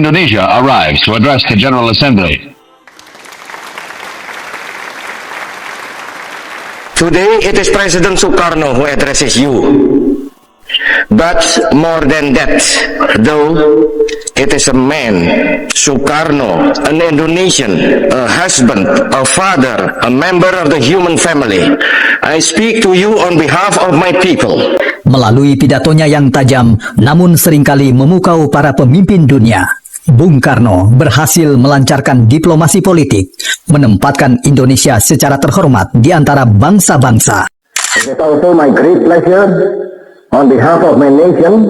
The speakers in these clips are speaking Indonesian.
Indonesia arrives to address the General Assembly. Today it is President Sukarno who addresses you. But more than that, though, it is a man, Sukarno, an Indonesian, a husband, a father, a member of the human family. I speak to you on behalf of my people. Melalui pidatonya yang tajam, namun seringkali memukau para pemimpin dunia, Bung Karno berhasil melancarkan diplomasi politik, menempatkan Indonesia secara terhormat di antara bangsa-bangsa. It is also my great pleasure, on behalf of my nation,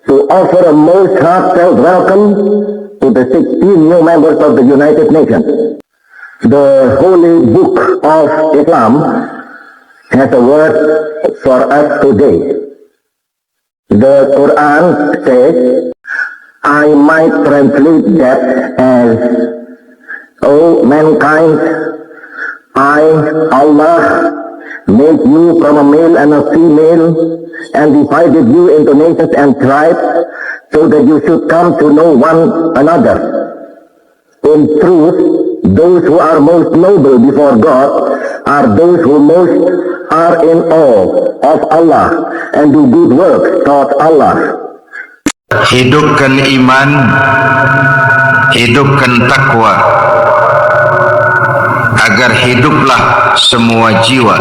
to offer a most heartfelt welcome to the 16 new members of the United Nations. The Holy Book of Islam has a word for us today. The Quran says, I might translate that as, O mankind, I, Allah, made you from a male and a female, and divided you into nations and tribes, so that you should come to know one another. In truth, those who are most noble before God are those who most are in awe of Allah and do good works toward Allah. Hidupkan iman, hidupkan takwa, agar hiduplah semua jiwa.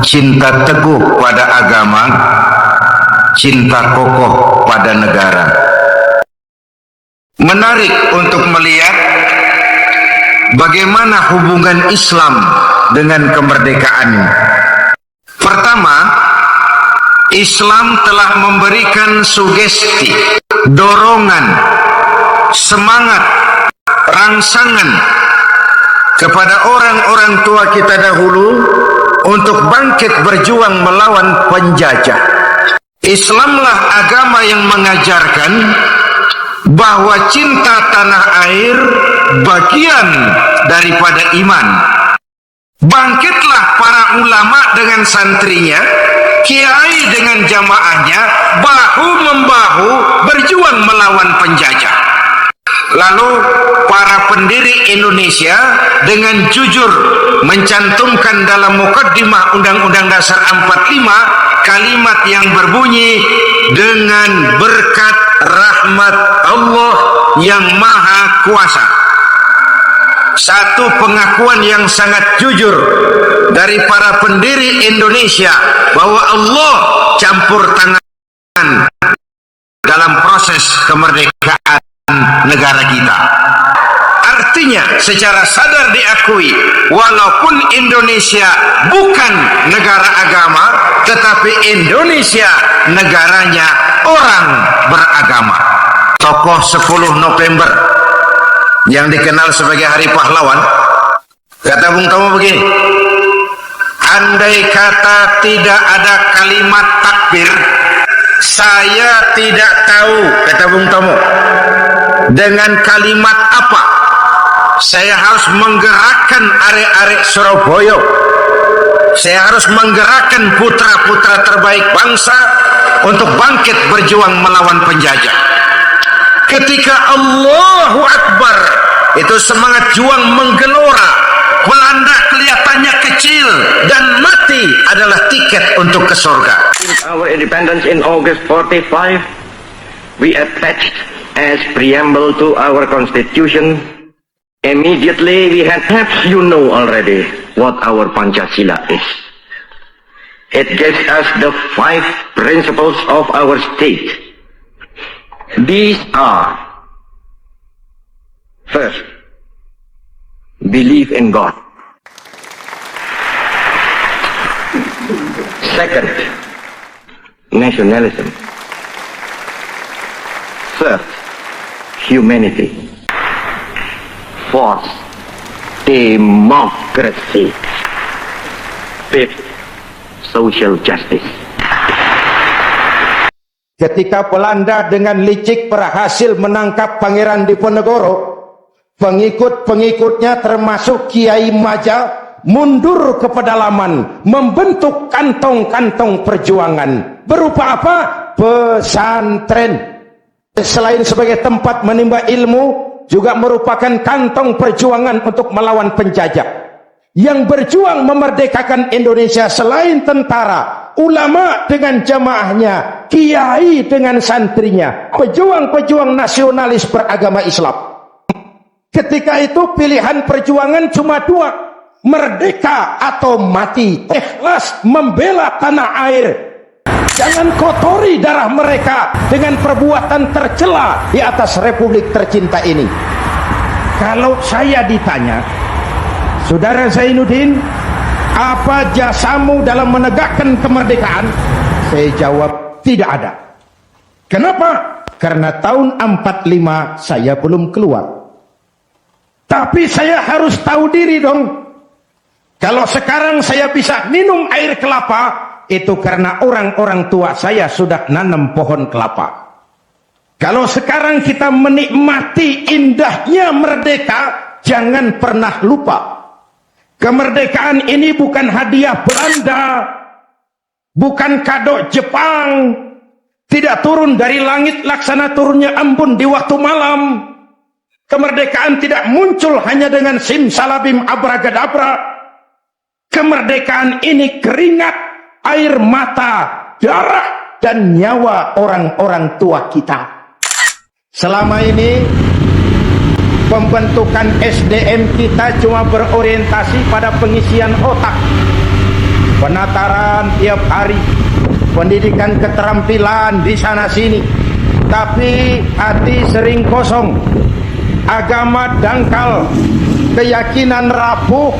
Cinta teguh pada agama, cinta kokoh pada negara. Menarik untuk melihat bagaimana hubungan Islam dengan kemerdekaan. Pertama, Islam telah memberikan sugesti, dorongan, semangat, rangsangan kepada orang-orang tua kita dahulu untuk bangkit berjuang melawan penjajah. Islamlah agama yang mengajarkan bahwa cinta tanah air bagian daripada iman. Bangkitlah para ulama dengan santrinya, kiai dengan jamaahnya, bahu-membahu berjuang melawan penjajah. Lalu para pendiri Indonesia dengan jujur mencantumkan dalam mukaddimah Undang-Undang Dasar 45 kalimat yang berbunyi, dengan berkat rahmat Allah yang Maha Kuasa. Satu pengakuan yang sangat jujur dari para pendiri Indonesia bahwa Allah campur tangan dalam proses kemerdekaan negara kita. Artinya secara sadar diakui, walaupun Indonesia bukan negara agama, tetapi Indonesia negaranya orang beragama. Tokoh 10 November yang dikenal sebagai Hari Pahlawan, kata Bung Tomo begini, andai kata tidak ada kalimat takbir, saya tidak tahu, kata Bung Tomo, dengan kalimat apa saya harus menggerakkan arek-arek Surabaya, saya harus menggerakkan putra-putra terbaik bangsa untuk bangkit berjuang melawan penjajah. Ketika Allahu Akbar, itu semangat juang menggelora, Belanda kelihatannya kecil dan mati adalah tiket untuk ke surga. Our independence in August 45, we attached as preamble to our constitution. Immediately we had, perhaps you know already what our Pancasila is. It gives us the 5 principles of our state. These are, first, believe in God. Second, nationalism. Third, humanity. Fourth, democracy. Fifth, social justice. Ketika Belanda dengan licik berhasil menangkap Pangeran Diponegoro, pengikut-pengikutnya termasuk Kiai Maja mundur ke pedalaman, membentuk kantong-kantong perjuangan. Berupa apa? Pesantren. selain sebagai tempat menimba ilmu, juga merupakan kantong perjuangan untuk melawan penjajah. Yang berjuang memerdekakan Indonesia selain tentara, ulama dengan jamaahnya, kiai dengan santrinya, pejuang-pejuang nasionalis beragama Islam. Ketika itu pilihan perjuangan cuma dua, merdeka atau mati. Ikhlas membela tanah air. Jangan kotori darah mereka dengan perbuatan tercela di atas republik tercinta ini. Kalau saya ditanya, Saudara Zainuddin, apa jasamu dalam menegakkan kemerdekaan? Saya jawab, tidak ada. Kenapa? Karena tahun 45 saya belum keluar. Tapi saya harus tahu diri dong. Kalau sekarang saya bisa minum air kelapa, itu karena orang-orang tua saya sudah nanam pohon kelapa. Kalau sekarang kita menikmati indahnya merdeka, jangan pernah lupa. Kemerdekaan ini bukan hadiah Belanda, bukan kado Jepang, tidak turun dari langit laksana turunnya embun di waktu malam. Kemerdekaan tidak muncul hanya dengan simsalabim abragadabra. Kemerdekaan ini keringat, air mata, darah, dan nyawa orang-orang tua kita. Selama ini pembentukan SDM kita cuma berorientasi pada pengisian otak, penataran tiap hari, pendidikan keterampilan di sana sini, tapi hati sering kosong, agama dangkal, keyakinan rapuh,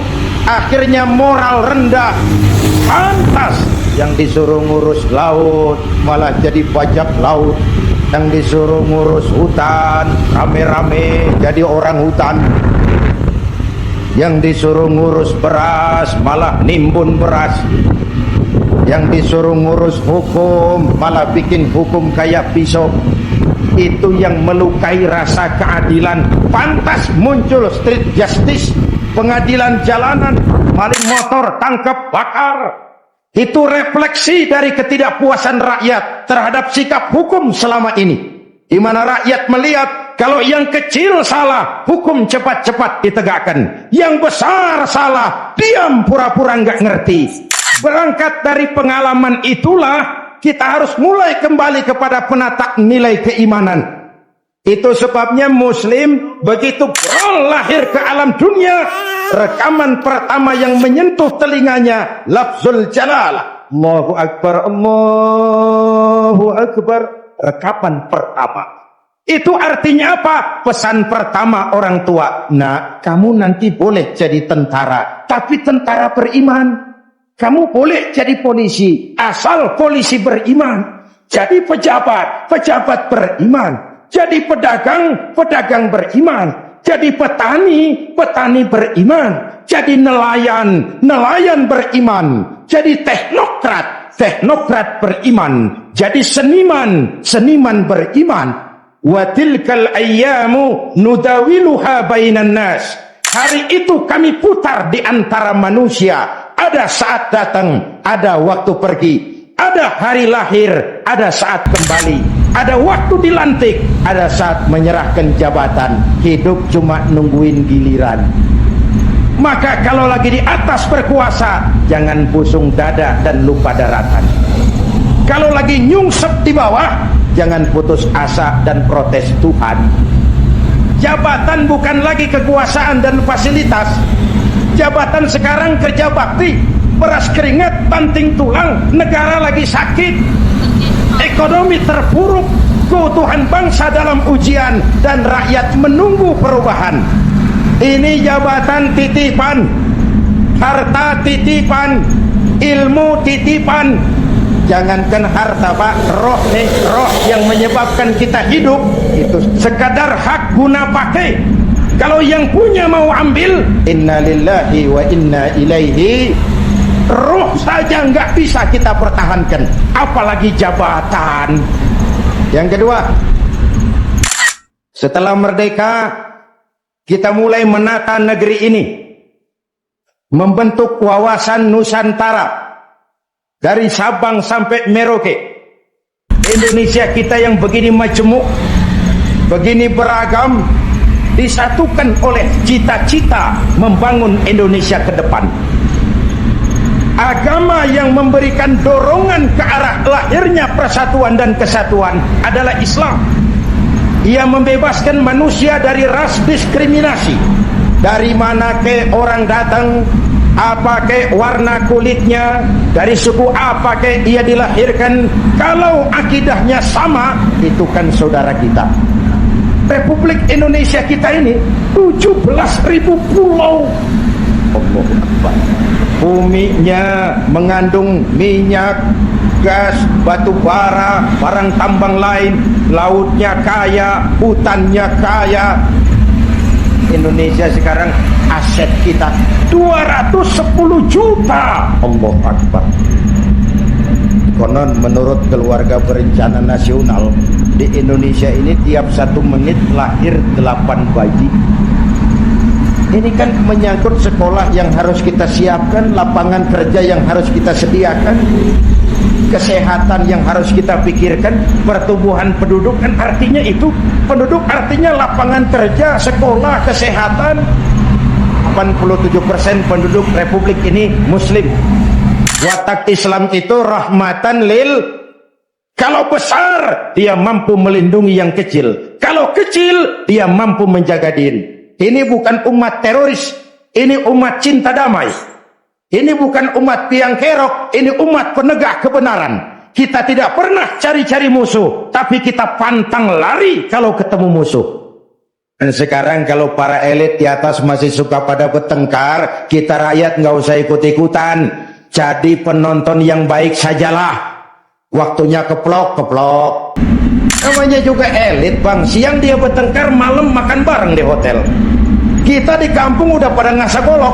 akhirnya moral rendah. Pantas yang disuruh ngurus laut malah jadi bajak laut, yang disuruh ngurus hutan rame-rame jadi orang hutan, yang disuruh ngurus beras malah nimbun beras, yang disuruh ngurus hukum malah bikin hukum kayak pisau. Itu yang melukai rasa keadilan. Pantas muncul street justice, pengadilan jalanan, maling motor tangkap bakar. Itu refleksi dari ketidakpuasan rakyat terhadap sikap hukum selama ini, di mana rakyat melihat kalau yang kecil salah, hukum cepat-cepat ditegakkan, yang besar salah, diam pura-pura nggak ngerti. Berangkat dari pengalaman itulah kita harus mulai kembali kepada penata nilai keimanan. Itu sebabnya Muslim begitu Brol lahir ke alam dunia, rekaman pertama yang menyentuh telinganya lafzul jalalah, Allahu Akbar, Allahu Akbar. Rekaman pertama itu artinya apa? Pesan pertama orang tua, nak, kamu nanti boleh jadi tentara, tapi tentara beriman. Kamu boleh jadi polisi, asal polisi beriman. Jadi pejabat, pejabat beriman. Jadi pedagang, pedagang beriman. Jadi petani, petani beriman. Jadi nelayan, nelayan beriman. Jadi teknokrat, teknokrat beriman. Jadi seniman, seniman beriman. Wa tilkal ayyamu nudawiluha bainan nas. Hari itu kami putar di antara manusia. Ada saat datang, ada waktu pergi. Ada hari lahir, ada saat kembali. Ada waktu dilantik, ada saat menyerahkan jabatan. Hidup cuma nungguin giliran. Maka kalau lagi di atas berkuasa, jangan busung dada dan lupa daratan. Kalau lagi nyungsep di bawah, jangan putus asa dan protes Tuhan. Jabatan bukan lagi kekuasaan dan fasilitas. Jabatan sekarang kerja bakti, beras keringat, banting tulang, negara lagi sakit, ekonomi terpuruk, keutuhan bangsa dalam ujian, dan rakyat menunggu perubahan. Ini jabatan titipan, harta titipan, ilmu titipan. Jangankan harta, Pak, roh nih, roh yang menyebabkan kita hidup itu sekadar hak guna pakai. Kalau yang punya mau ambil, inna lillahi wa inna ilaihi. Roh saja nggak bisa kita pertahankan, apalagi jabatan. Yang kedua, setelah merdeka, kita mulai menata negeri ini, membentuk wawasan Nusantara dari Sabang sampai Merauke. Indonesia kita yang begini majemuk, begini beragam, disatukan oleh cita-cita membangun Indonesia ke depan. Agama yang memberikan dorongan ke arah lahirnya persatuan dan kesatuan adalah Islam. Ia membebaskan manusia dari ras diskriminasi. Dari mana ke orang datang, apa ke warna kulitnya, dari suku apa ke ia dilahirkan, kalau akidahnya sama, itu kan saudara kita. Republik Indonesia kita ini 17.000 pulau. Allahu Akbar. Buminya mengandung minyak, gas, batu bara, barang tambang lain, lautnya kaya, hutannya kaya. Indonesia sekarang aset kita 210 juta. Allahu Akbar. Konon menurut keluarga berencana nasional, di Indonesia ini tiap 1 menit lahir 8 bayi. Ini kan menyangkut sekolah yang harus kita siapkan, lapangan kerja yang harus kita sediakan, kesehatan yang harus kita pikirkan, pertumbuhan penduduk. Kan artinya itu, penduduk artinya lapangan kerja, sekolah, kesehatan. 87% penduduk Republik ini Muslim. Watak Islam itu rahmatan lil. Kalau besar, dia mampu melindungi yang kecil. Kalau kecil, dia mampu menjaga diri. Ini bukan umat teroris, ini umat cinta damai. Ini bukan umat tiang kerok, ini umat penegak kebenaran. Kita tidak pernah cari-cari musuh, tapi kita pantang lari kalau ketemu musuh. Dan sekarang kalau para elit di atas masih suka pada bertengkar, kita rakyat nggak usah ikut-ikutan. Jadi penonton yang baik sajalah. Waktunya keplok-keplok. Namanya juga elit bang, siang dia bertengkar, malam makan bareng di hotel. Kita di kampung udah pada ngasak golok.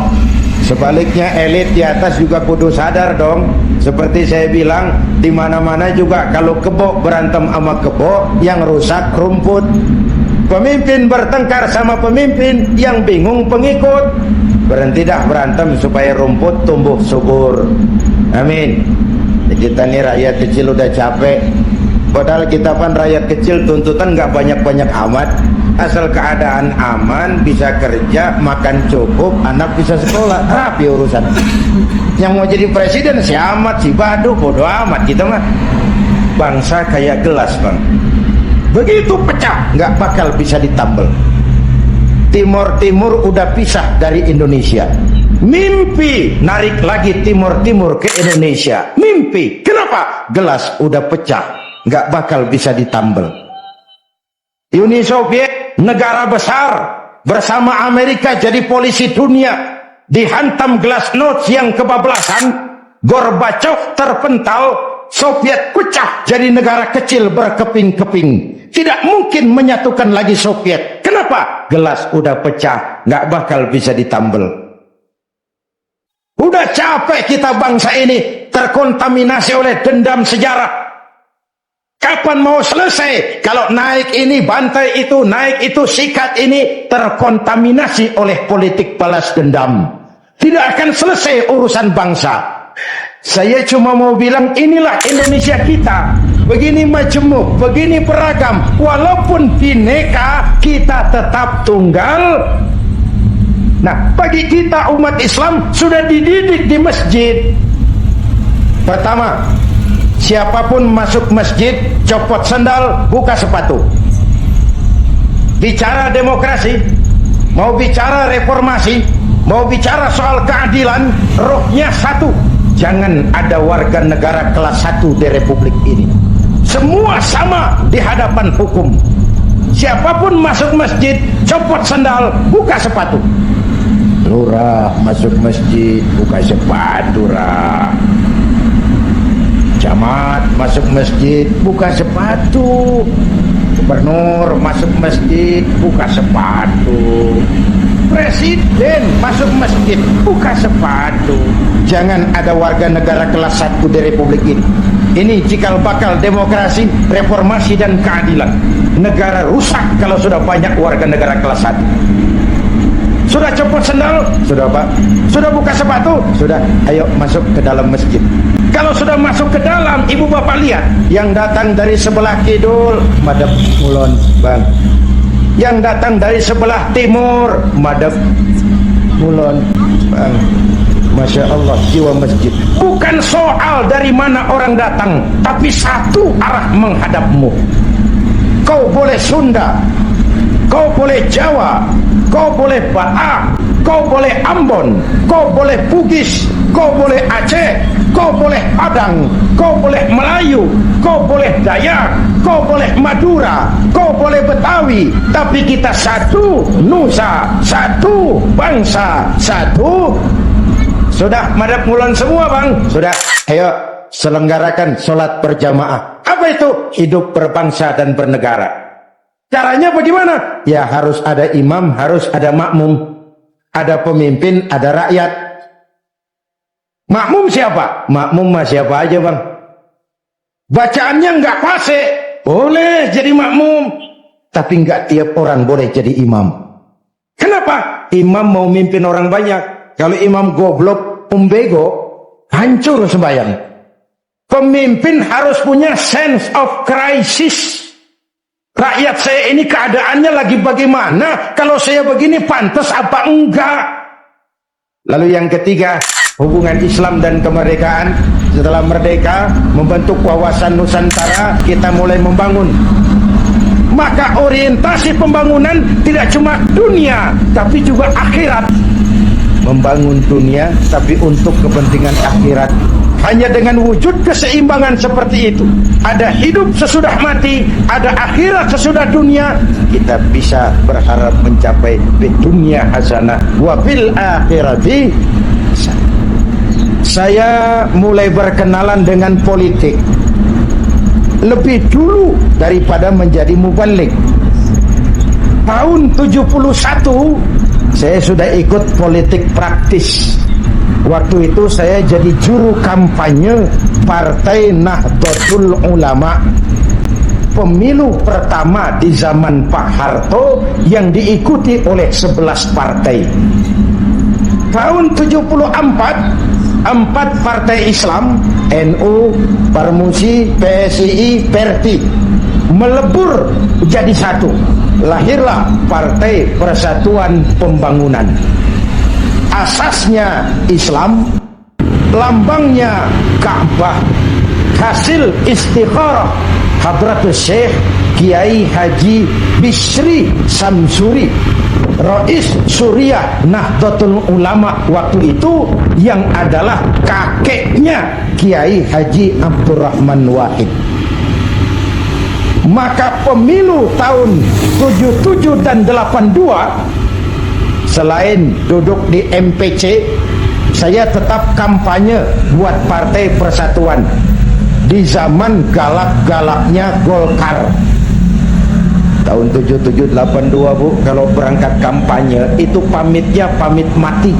Sebaliknya elit di atas juga kudu sadar dong. Seperti saya bilang, di mana-mana juga kalau kebo berantem sama kebo, yang rusak rumput. Pemimpin bertengkar sama pemimpin, yang bingung pengikut. Berhenti dah berantem supaya rumput tumbuh subur. Amin. Kita nih rakyat kecil udah capek. Padahal kita kan rakyat kecil, tuntutan nggak banyak-banyak amat. Asal keadaan aman, bisa kerja, makan cukup, anak bisa sekolah, rapi urusan. Yang mau jadi presiden si amat, si badu, bodo amat. Kita mah bangsa kayak gelas bang, begitu pecah nggak bakal bisa ditambal. Timur udah pisah dari Indonesia. Mimpi narik lagi Timur ke Indonesia. Mimpi. Kenapa? Gelas udah pecah, nggak bakal bisa ditambal. Uni Soviet, negara besar, bersama Amerika jadi polisi dunia, dihantam glasnost yang kebablasan. Gorbachev terpental, Soviet pecah jadi negara kecil berkeping-keping. Tidak mungkin menyatukan lagi Soviet. Kenapa? Gelas udah pecah, nggak bakal bisa ditambal. Udah capek kita bangsa ini terkontaminasi oleh dendam sejarah. Kapan mau selesai? Kalau naik ini, bantai itu, naik itu, sikat ini, terkontaminasi oleh politik balas dendam. Tidak akan selesai urusan bangsa. Saya cuma mau bilang, inilah Indonesia kita. Begini majemuk, begini beragam. Walaupun bineka, kita tetap tunggal. Nah, bagi kita umat Islam sudah dididik di masjid. Pertama, siapapun masuk masjid, copot sandal, buka sepatu. Bicara demokrasi, mau bicara reformasi, mau bicara soal keadilan, rohnya satu. Jangan ada warga negara kelas 1 di Republik ini. Semua sama di hadapan hukum. Siapapun masuk masjid, copot sandal, buka sepatu. Lurah masuk masjid, buka sepatu, Rah. Camat masuk masjid, buka sepatu. Gubernur masuk masjid, buka sepatu. Presiden masuk masjid, buka sepatu. Jangan ada warga negara kelas 1 di Republik ini. Ini cikal bakal demokrasi, reformasi dan keadilan. Negara rusak kalau sudah banyak warga negara kelas 1. Sudah copot sendal? Sudah Pak. Sudah buka sepatu? Sudah. Ayo masuk ke dalam masjid. Kalau sudah masuk ke dalam, ibu bapak lihat yang datang dari sebelah kidul, madep mulon bang. yang datang dari sebelah timur madep mulon bang. Masya Allah, jiwa masjid. Bukan soal dari mana orang datang, tapi satu arah menghadapmu. Kau boleh Sunda, kau boleh Jawa, kau boleh Batak, kau boleh Ambon, kau boleh Bugis, kau boleh Aceh, kau boleh Padang, kau boleh Melayu, kau boleh Dayak, kau boleh Madura, kau boleh Betawi, tapi kita satu nusa, satu bangsa, satu. Sudah madhab ngulon semua bang? Sudah, ayo selenggarakan sholat berjamaah. Apa itu? Hidup berbangsa dan bernegara. Caranya bagaimana? Ya harus ada imam, harus ada makmum. Ada pemimpin, ada rakyat. Makmum siapa? Makmum mah siapa aja bang. Bacaannya nggak fase, boleh jadi makmum. Tapi nggak tiap orang boleh jadi imam. Kenapa? Imam mau mimpin orang banyak. Kalau imam goblok, umbego, hancur sembahyang. Pemimpin harus punya sense of crisis. Rakyat saya ini keadaannya lagi bagaimana? Kalau saya begini pantas apa enggak? Lalu yang ketiga, hubungan Islam dan kemerdekaan. Setelah merdeka, membentuk wawasan Nusantara, kita mulai membangun. Maka orientasi pembangunan tidak cuma dunia, tapi juga akhirat. Membangun dunia tapi untuk kepentingan akhirat. Hanya dengan wujud keseimbangan seperti itu, ada hidup sesudah mati, ada akhirat sesudah dunia, kita bisa berharap mencapai dunia hasanah wa fil akhirati. Saya mulai berkenalan dengan politik lebih dulu daripada menjadi mubalik. Tahun 71 saya sudah ikut politik praktis. Waktu itu saya jadi juru kampanye Partai Nahdlatul Ulama. Pemilu pertama di zaman Pak Harto yang diikuti oleh 11 partai. Tahun 74, 4 partai Islam, NU, Parmusi, PSII, Perti, melebur jadi satu. Lahirlah Partai Persatuan Pembangunan. Asasnya Islam, lambangnya Ka'bah, hasil istikharah Hadratus Syekh Kiai Haji Bisri Samsuri, Rais Suriah Nahdlatul Ulama waktu itu, yang adalah kakeknya Kiai Haji Abdurrahman Wahid. Maka pemilu tahun 77 dan 82, selain duduk di MPC, saya tetap kampanye buat Partai Persatuan di zaman galak-galaknya Golkar. Tahun 77 82 Bu, kalau berangkat kampanye itu pamitnya pamit mati.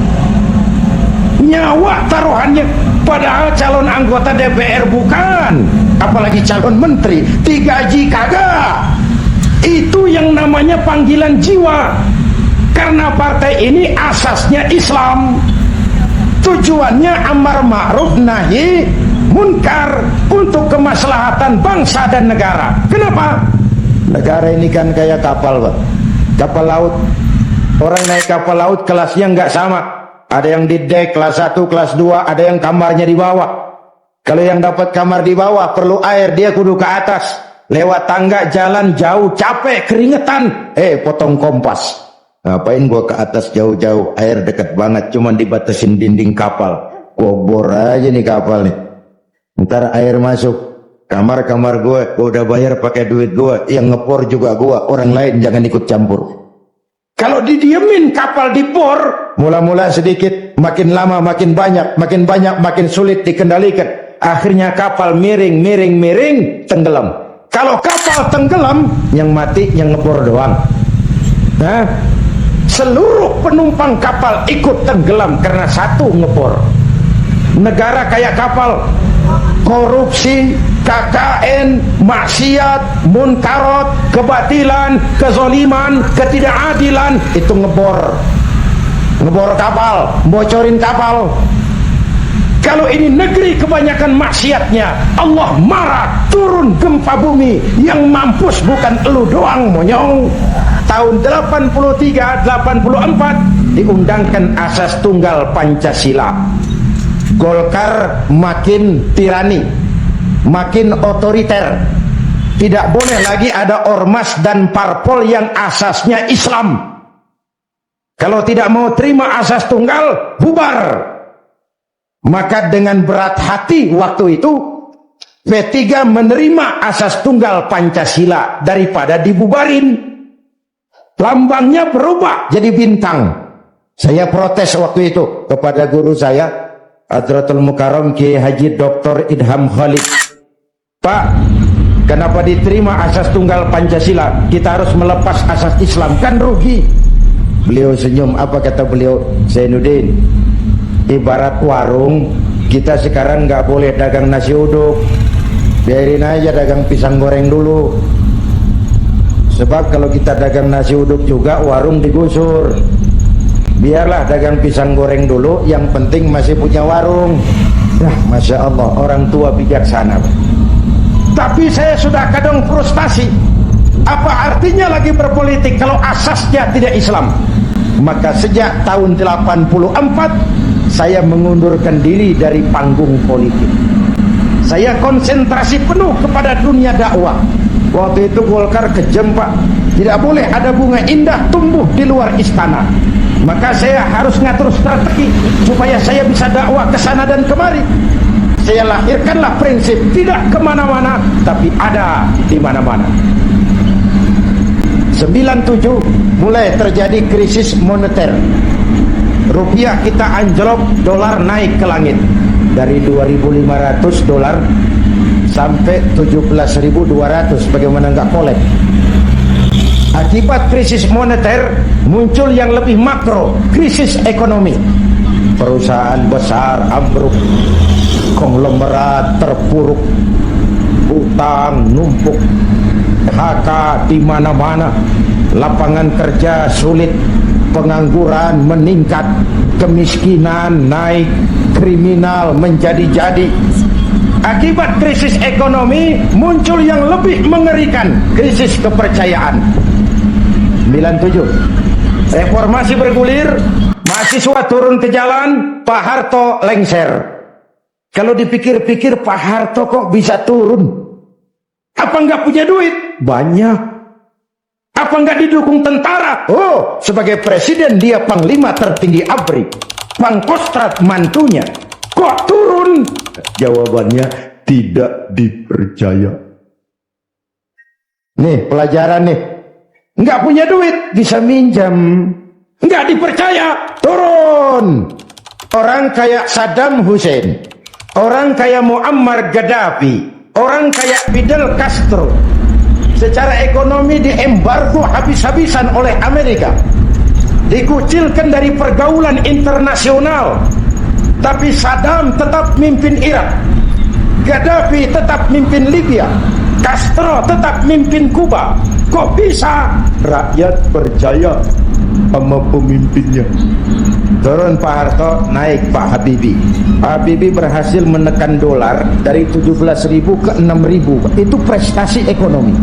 Nyawa taruhannya, padahal calon anggota DPR bukan, apalagi calon menteri, digaji kagak. Itu yang namanya panggilan jiwa. Karena partai ini asasnya Islam, tujuannya amar ma'ruf nahi munkar untuk kemaslahatan bangsa dan negara. Kenapa? Negara ini kan kayak kapal Pak, kapal laut. Orang naik kapal laut kelasnya nggak sama. Ada yang di dek kelas 1, kelas 2, ada yang kamarnya di bawah. Kalau yang dapat kamar di bawah perlu air, dia kudu ke atas. Lewat tangga, jalan jauh, capek, keringetan. Potong kompas. Ngapain gua ke atas jauh-jauh? Air dekat banget, cuman dibatasin dinding kapal. Gua bor aja nih kapal nih. Ntar air masuk kamar-kamar gua udah bayar pakai duit gua. Yang ngepor juga gua, orang lain jangan ikut campur. Kalau didiemin kapal dibor, mula-mula sedikit, makin lama makin banyak, makin sulit dikendalikan. Akhirnya kapal miring, tenggelam. Kalau kapal tenggelam, yang mati yang ngebor doang. Nah, seluruh penumpang kapal ikut tenggelam karena satu ngebor. Negara kayak kapal, korupsi, KKN, maksiat, munkarot, kebatilan, kezoliman, ketidakadilan, itu ngebor kapal, bocorin kapal. Kalau ini negeri kebanyakan maksiatnya, Allah marah, turun gempa bumi, yang mampus bukan elu doang monyong. tahun 83-84 diundangkan asas tunggal Pancasila. Golkar makin tirani, makin otoriter. Tidak boleh lagi ada ormas dan parpol yang asasnya Islam. Kalau tidak mau terima asas tunggal, bubar. Maka dengan berat hati waktu itu P3 menerima asas tunggal Pancasila daripada dibubarin. Lambangnya berubah jadi bintang. Saya protes waktu itu kepada guru saya, Hadratul Mukarram Kiai Haji Dr. Idham Khalid. Pak, kenapa diterima asas tunggal Pancasila? Kita harus melepas asas Islam, kan rugi. Beliau senyum, apa kata beliau? Zainuddin, ibarat warung, kita sekarang nggak boleh dagang nasi uduk, biarin aja dagang pisang goreng dulu. Sebab kalau kita dagang nasi uduk juga warung digusur. Biarlah dagang pisang goreng dulu, yang penting masih punya warung. Nah, Masya Allah, orang tua bijaksana. Tapi saya sudah kadang frustasi. Apa artinya lagi berpolitik kalau asasnya tidak Islam? Maka sejak tahun 84 saya mengundurkan diri dari panggung politik. Saya konsentrasi penuh kepada dunia dakwah. Waktu itu Golkar kejam, Pak. Tidak boleh ada bunga indah tumbuh di luar istana. Maka saya harus ngatur strategi supaya saya bisa dakwah ke sana dan kemari. Saya lahirkanlah prinsip tidak kemana-mana, tapi ada di mana-mana. 97 mulai terjadi krisis moneter. Rupiah kita anjlok, dolar naik ke langit. Dari 2.500 dolar sampai 17.200, bagaimana nggak kolek. Akibat krisis moneter muncul yang lebih makro, krisis ekonomi. Perusahaan besar ambruk, konglomerat terpuruk, utang numpuk, PHK di mana-mana, lapangan kerja sulit, pengangguran meningkat, kemiskinan naik, kriminal menjadi-jadi. Akibat krisis ekonomi muncul yang lebih mengerikan, krisis kepercayaan. 97 reformasi bergulir, mahasiswa turun ke jalan, Pak Harto lengser. Kalau dipikir-pikir, Pak Harto kok bisa turun? Apa nggak punya duit? Banyak. Apa nggak didukung tentara? Oh, sebagai presiden dia panglima tertinggi ABRI, Pangkostrat mantunya. Kok turun? Jawabannya tidak dipercaya. Nih pelajaran nih. Nggak punya duit, bisa minjam. Nggak dipercaya, turun. Orang kayak Saddam Hussein, orang kayak Muammar Gaddafi, orang kayak Fidel Castro, secara ekonomi diembargo habis-habisan oleh Amerika, dikucilkan dari pergaulan internasional. Tapi Saddam tetap mimpin Irak, Gaddafi tetap mimpin Libya, Castro tetap mimpin Kuba. Kok bisa? Rakyat percaya sama pemimpinnya. Turun Pak Harto, naik Pak Habibie. Pak Habibie berhasil menekan dolar dari 17.000 ke 6.000. Itu prestasi ekonomi.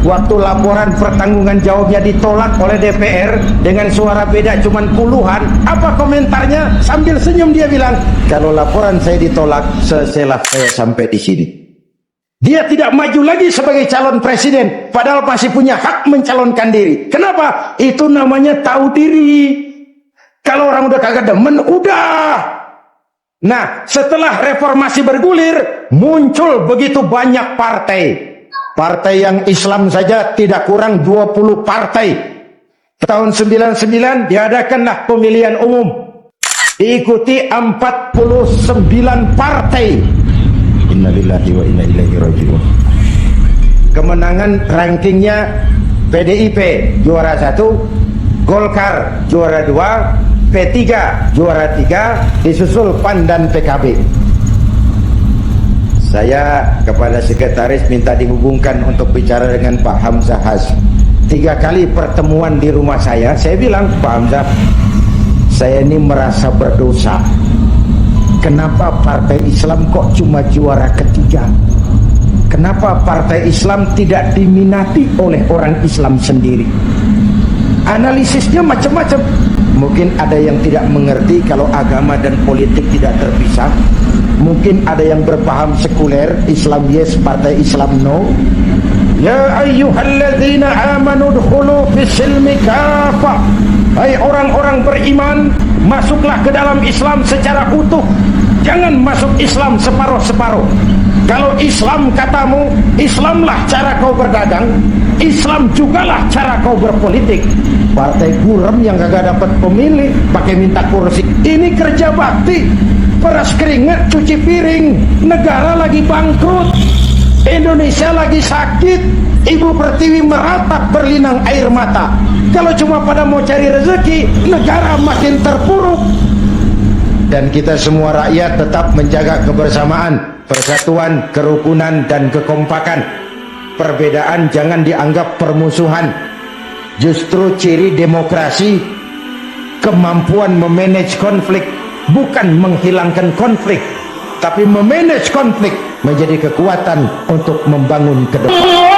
Waktu laporan pertanggungan jawabnya ditolak oleh DPR dengan suara beda cuman puluhan, apa komentarnya? Sambil senyum dia bilang, kalau laporan saya ditolak, selesailah saya sampai di sini. Dia tidak maju lagi sebagai calon presiden, padahal masih punya hak mencalonkan diri. Kenapa? Itu namanya tahu diri. Kalau orang udah kagak demen, udah. Nah, setelah reformasi bergulir, muncul begitu banyak partai. Partai yang Islam saja tidak kurang 20 partai. Tahun 99 diadakanlah pemilihan umum. Diikuti 49 partai. Innalillahi wa inna ilaihi raji'un. Kemenangan rankingnya PDIP juara 1, Golkar juara 2, P3 juara 3, disusul PAN dan PKB. Saya kepada sekretaris minta dihubungkan untuk bicara dengan Pak Hamzah Has. 3 kali pertemuan di rumah saya bilang, Pak Hamzah, saya ini merasa berdosa. Kenapa partai Islam kok cuma juara ketiga? Kenapa partai Islam tidak diminati oleh orang Islam sendiri? Analisisnya macam-macam. Mungkin ada yang tidak mengerti kalau agama dan politik tidak terpisah. Mungkin ada yang berpaham sekuler, Islam yes, partai Islam no. Ya ayyuhalladzina amanu dkhulu fis-silmi kafah. Hai orang-orang beriman, masuklah ke dalam Islam secara utuh. Jangan masuk Islam separuh-separuh. Kalau Islam katamu, Islamlah cara kau berdagang, Islam jugalah cara kau berpolitik. Partai buram yang kagak dapat pemilih pakai minta kursi. Ini kerja bakti, peras keringat, cuci piring. Negara lagi bangkrut, Indonesia lagi sakit, Ibu Pertiwi meratap berlinang air mata. Kalau cuma pada mau cari rezeki, negara makin terpuruk. Dan kita semua rakyat tetap menjaga kebersamaan, persatuan, kerukunan, dan kekompakan. Perbedaan jangan dianggap permusuhan. Justru ciri demokrasi, kemampuan memanage konflik, bukan menghilangkan konflik, tapi memanage konflik menjadi kekuatan untuk membangun ke depan.